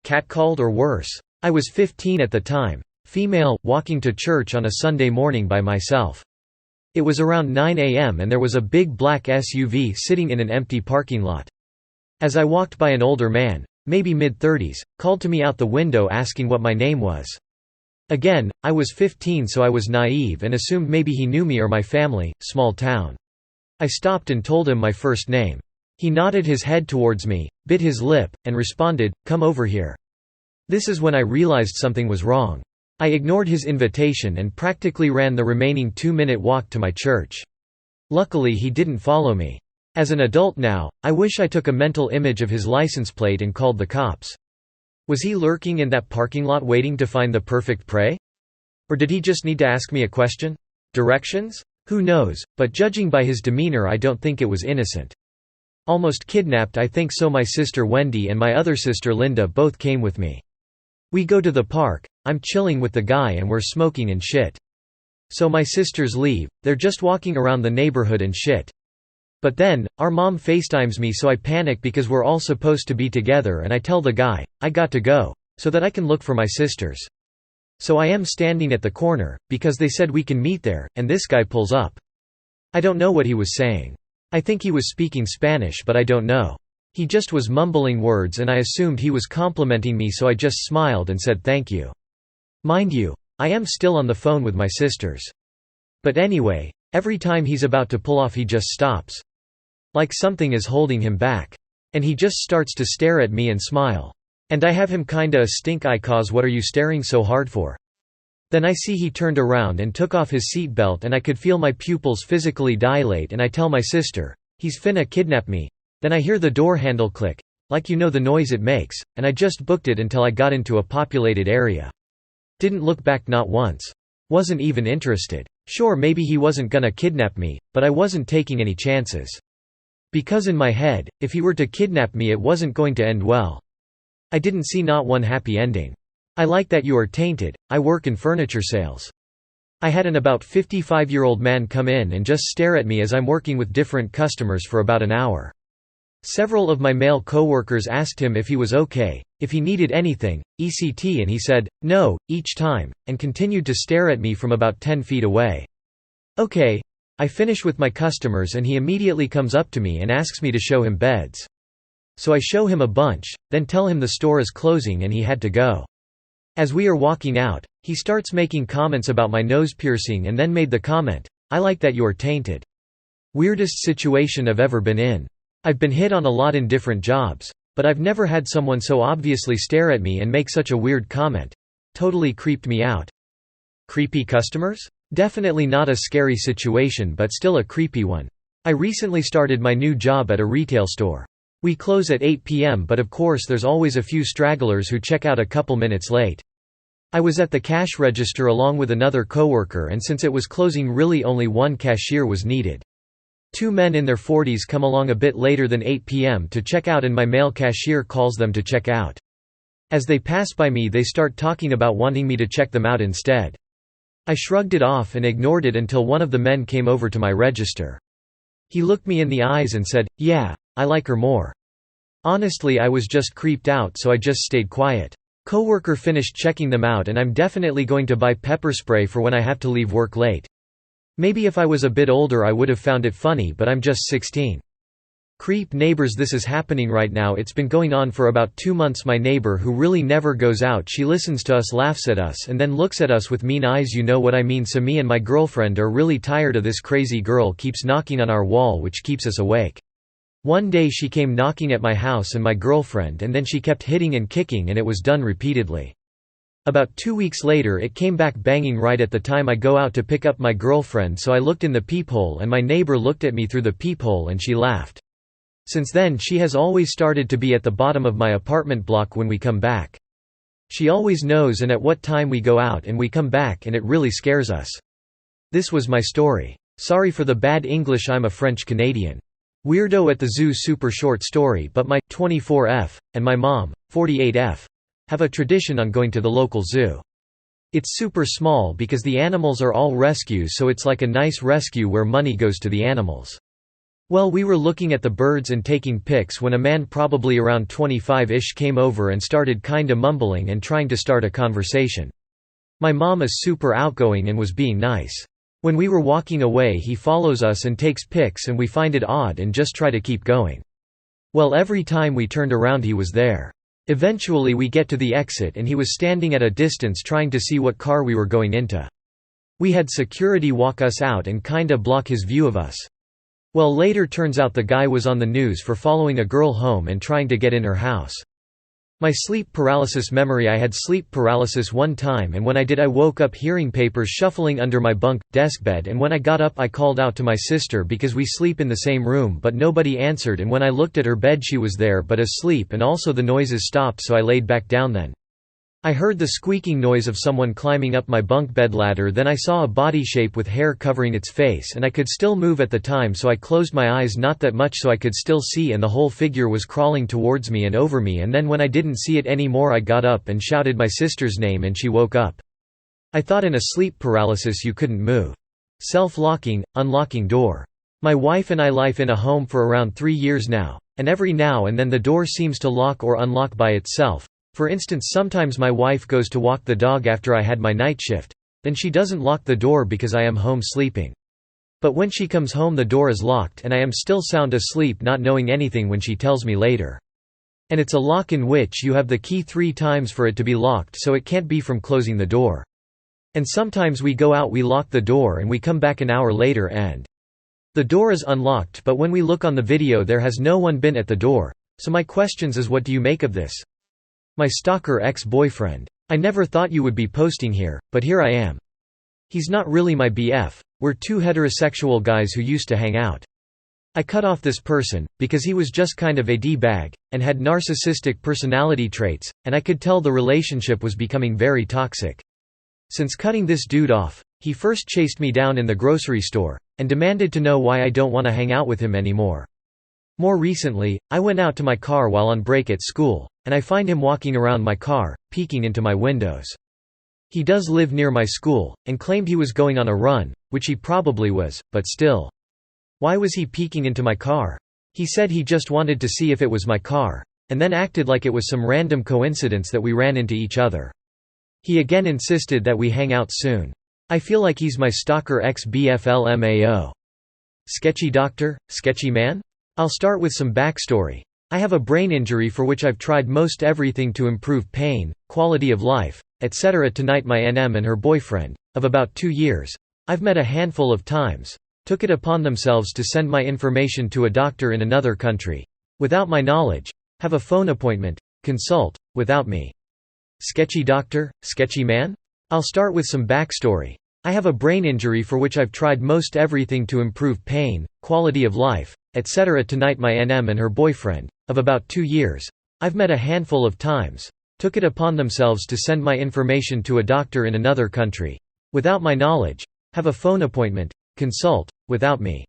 catcalled or worse. I was 15 at the time, female, walking to church on a Sunday morning by myself. It was around 9 a.m. and there was a big black SUV sitting in an empty parking lot. As I walked by, an older man, maybe mid-30s, called to me out the window asking what my name was. Again, I was 15, so I was naive and assumed maybe he knew me or my family, small town. I stopped and told him my first name. He nodded his head towards me, bit his lip, and responded, "Come over here." This is when I realized something was wrong. I ignored his invitation and practically ran the remaining 2-minute walk to my church. Luckily he didn't follow me. As an adult now, I wish I took a mental image of his license plate and called the cops. Was he lurking in that parking lot waiting to find the perfect prey? Or did he just need to ask me a question? Directions? Who knows, but judging by his demeanor I don't think it was innocent. Almost kidnapped, I think so. My sister Wendy and my other sister Linda both came with me. We go to the park, I'm chilling with the guy and we're smoking and shit. So my sisters leave, they're just walking around the neighborhood and shit. But then, our mom FaceTimes me, so I panic because we're all supposed to be together, and I tell the guy, I got to go, so that I can look for my sisters. So I am standing at the corner, because they said we can meet there, and this guy pulls up. I don't know what he was saying. I think he was speaking Spanish, but I don't know. He just was mumbling words and I assumed he was complimenting me, so I just smiled and said thank you. Mind you, I am still on the phone with my sisters. But anyway, every time he's about to pull off he just stops. Like something is holding him back. And he just starts to stare at me and smile. And I have him kinda a stink eye, cause what are you staring so hard for? Then I see he turned around and took off his seatbelt and I could feel my pupils physically dilate, and I tell my sister, he's finna kidnap me. Then I hear the door handle click, like you know the noise it makes, and I just booked it until I got into a populated area. Didn't look back not once. Wasn't even interested. Sure, maybe he wasn't gonna kidnap me, but I wasn't taking any chances. Because in my head, if he were to kidnap me it wasn't going to end well. I didn't see not one happy ending. I like that you are tainted, I work in furniture sales. I had an about 55-year-old man come in and just stare at me as I'm working with different customers for about an hour. Several of my male coworkers asked him if he was okay, if he needed anything, ECT, and he said, no, each time, and continued to stare at me from about 10 feet away. Okay. I finish with my customers and he immediately comes up to me and asks me to show him beds. So I show him a bunch, then tell him the store is closing and he had to go. As we are walking out, he starts making comments about my nose piercing and then made the comment, I like that you are tainted. Weirdest situation I've ever been in. I've been hit on a lot in different jobs, but I've never had someone so obviously stare at me and make such a weird comment. Totally creeped me out. Creepy customers? Definitely not a scary situation, but still a creepy one. I recently started my new job at a retail store. We close at 8 p.m. but of course there's always a few stragglers who check out a couple minutes late. I was at the cash register along with another coworker, and since it was closing really only one cashier was needed. 2 men in their 40s come along a bit later than 8 p.m. to check out, and my male cashier calls them to check out. As they pass by me they start talking about wanting me to check them out instead. I shrugged it off and ignored it until one of the men came over to my register. He looked me in the eyes and said, yeah, I like her more. Honestly I was just creeped out, so I just stayed quiet. Coworker finished checking them out and I'm definitely going to buy pepper spray for when I have to leave work late. Maybe if I was a bit older I would have found it funny, but I'm just 16. Creep neighbors. This is happening right now. It's been going on for about 2 months. My neighbor, who really never goes out, she listens to us, laughs at us, and then looks at us with mean eyes. You know what I mean. So me and my girlfriend are really tired of this crazy girl keeps knocking on our wall, which keeps us awake. One day she came knocking at my house and my girlfriend, and then she kept hitting and kicking, and it was done repeatedly. About 2 weeks later it came back banging right at the time I go out to pick up my girlfriend, so I looked in the peephole and my neighbor looked at me through the peephole and she laughed. Since then she has always started to be at the bottom of my apartment block when we come back. She always knows and at what time we go out and we come back, and it really scares us. This was my story. Sorry for the bad English, I'm a French Canadian. Weirdo at the zoo. Super short story, but my 24F and my mom 48F have a tradition on going to the local zoo. It's super small because the animals are all rescues, so it's like a nice rescue where money goes to the animals. Well, we were looking at the birds and taking pics when a man probably around 25-ish came over and started kinda mumbling and trying to start a conversation. My mom is super outgoing and was being nice. When we were walking away he follows us and takes pics and we find it odd and just try to keep going. Well, every time we turned around he was there. Eventually we get to the exit and he was standing at a distance trying to see what car we were going into. We had security walk us out and kinda block his view of us. Well, later turns out the guy was on the news for following a girl home and trying to get in her house. My sleep paralysis memory: I had sleep paralysis one time, and when I did I woke up hearing papers shuffling under my bunk desk bed, and when I got up I called out to my sister because we sleep in the same room, but nobody answered, and when I looked at her bed she was there but asleep, and also the noises stopped, so I laid back down. Then I heard the squeaking noise of someone climbing up my bunk bed ladder. Then I saw a body shape with hair covering its face, and I could still move at the time, so I closed my eyes not that much so I could still see, and the whole figure was crawling towards me and over me, and then when I didn't see it anymore I got up and shouted my sister's name and she woke up. I thought in a sleep paralysis you couldn't move. Self-locking, unlocking door. My wife and I live in a home for around 3 years now, and every now and then the door seems to lock or unlock by itself. For instance, sometimes my wife goes to walk the dog after I had my night shift. Then she doesn't lock the door because I am home sleeping. But when she comes home the door is locked and I am still sound asleep, not knowing anything when she tells me later. And it's a lock in which you have the key 3 times for it to be locked, so it can't be from closing the door. And sometimes we go out, we lock the door and we come back an hour later and the door is unlocked, but when we look on the video there has no one been at the door. So my questions is, what do you make of this? My stalker ex-boyfriend. I never thought you would be posting here, but here I am. He's not really my BF. We're 2 heterosexual guys who used to hang out. I cut off this person, because he was just kind of a D-bag, and had narcissistic personality traits, and I could tell the relationship was becoming very toxic. Since cutting this dude off, he first chased me down in the grocery store, and demanded to know why I don't want to hang out with him anymore. More recently, I went out to my car while on break at school, and I find him walking around my car, peeking into my windows. He does live near my school, and claimed he was going on a run, which he probably was, but still. Why was he peeking into my car? He said he just wanted to see if it was my car, and then acted like it was some random coincidence that we ran into each other. He again insisted that we hang out soon. I feel like he's my stalker ex-BFLMAO. Sketchy doctor? Sketchy man? I'll start with some backstory. I have a brain injury for which I've tried most everything to improve pain, quality of life, etc. Tonight my NM and her boyfriend, of about 2 years, I've met a handful of times, took it upon themselves to send my information to a doctor in another country, without my knowledge, have a phone appointment, consult, without me. Sketchy doctor? Sketchy man? I'll start with some backstory. I have a brain injury for which I've tried most everything to improve pain, quality of life, etc. Tonight my NM and her boyfriend, of about 2 years, I've met a handful of times, took it upon themselves to send my information to a doctor in another country, without my knowledge, have a phone appointment, consult, without me.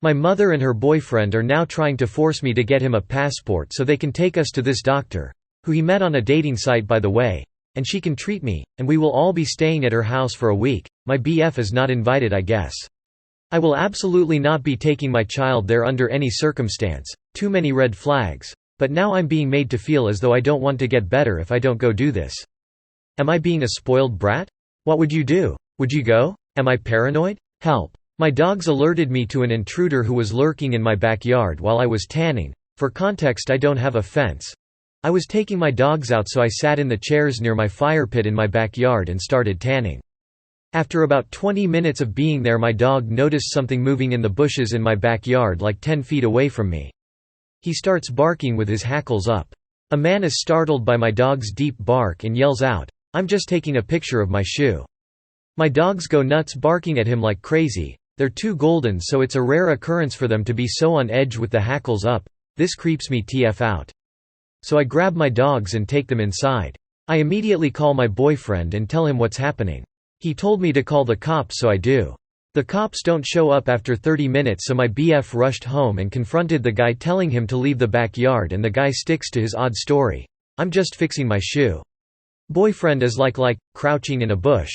My mother and her boyfriend are now trying to force me to get him a passport so they can take us to this doctor, who he met on a dating site by the way, and she can treat me, and we will all be staying at her house for a week. My BF is not invited, I guess. I will absolutely not be taking my child there under any circumstance, too many red flags, but now I'm being made to feel as though I don't want to get better if I don't go do this. Am I being a spoiled brat? What would you do? Would you go? Am I paranoid? Help. My dogs alerted me to an intruder who was lurking in my backyard while I was tanning. For context, I don't have a fence. I was taking my dogs out, so I sat in the chairs near my fire pit in my backyard and started tanning. After about 20 minutes of being there, my dog noticed something moving in the bushes in my backyard like 10 feet away from me. He starts barking with his hackles up. A man is startled by my dog's deep bark and yells out, "I'm just taking a picture of my shoe." My dogs go nuts barking at him like crazy. They're 2 golden, so it's a rare occurrence for them to be so on edge with the hackles up. This creeps me TF out. So I grab my dogs and take them inside. I immediately call my boyfriend and tell him what's happening. He told me to call the cops, so I do. The cops don't show up after 30 minutes, so my BF rushed home and confronted the guy, telling him to leave the backyard, and the guy sticks to his odd story. "I'm just fixing my shoe." Boyfriend is like crouching in a bush.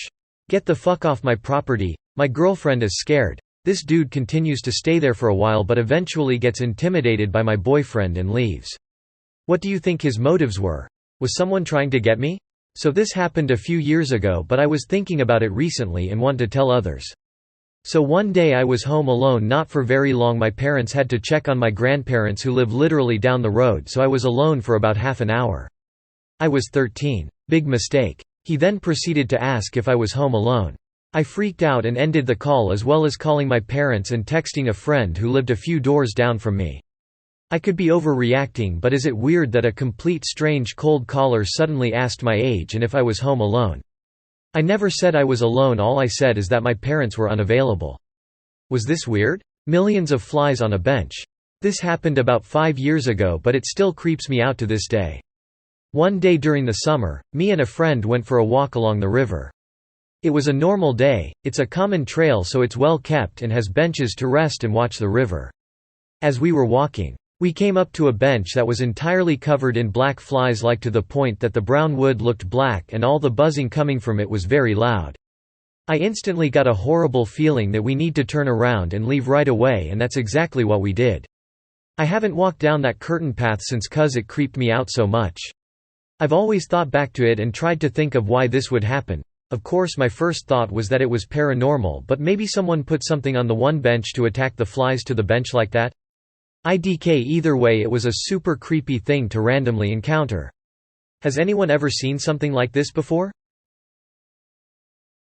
"Get the fuck off my property." My girlfriend is scared. This dude continues to stay there for a while but eventually gets intimidated by my boyfriend and leaves. What do you think his motives were? Was someone trying to get me? So this happened a few years ago, but I was thinking about it recently and want to tell others. So one day I was home alone, not for very long. My parents had to check on my grandparents who live literally down the road, so I was alone for about half an hour. I was 13. Big mistake. He then proceeded to ask if I was home alone. I freaked out and ended the call, as well as calling my parents and texting a friend who lived a few doors down from me. I could be overreacting, but is it weird that a complete strange cold caller suddenly asked my age and if I was home alone? I never said I was alone, all I said is that my parents were unavailable. Was this weird? Millions of flies on a bench. This happened about 5 years ago, but it still creeps me out to this day. One day during the summer, me and a friend went for a walk along the river. It was a normal day. It's a common trail, so it's well kept and has benches to rest and watch the river. As we were walking, we came up to a bench that was entirely covered in black flies, like to the point that the brown wood looked black and all the buzzing coming from it was very loud. I instantly got a horrible feeling that we need to turn around and leave right away, and that's exactly what we did. I haven't walked down that curtain path since, cause it creeped me out so much. I've always thought back to it and tried to think of why this would happen. Of course my first thought was that it was paranormal, but maybe someone put something on the one bench to attack the flies to the bench like that? Either way, it was a super creepy thing to randomly encounter. Has anyone ever seen something like this before?